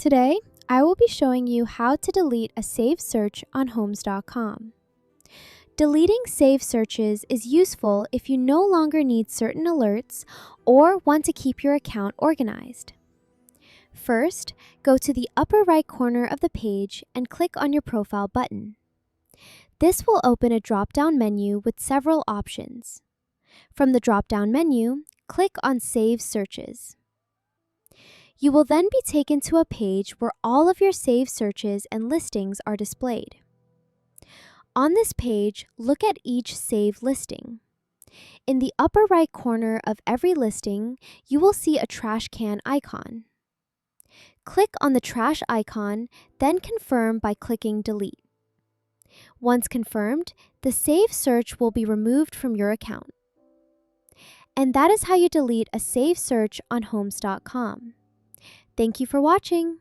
Today, I will be showing you how to delete a saved search on Homes.com. Deleting saved searches is useful if you no longer need certain alerts or want to keep your account organized. First, go to the upper right corner of the page and click on your profile button. This will open a drop-down menu with several options. From the drop-down menu, click on Save Searches. You will then be taken to a page where all of your saved searches and listings are displayed. On this page, look at each saved listing. In the upper right corner of every listing, you will see a trash can icon. Click on the trash icon, then confirm by clicking Delete. Once confirmed, the saved search will be removed from your account. And that is how you delete a saved search on Homes.com. Thank you for watching.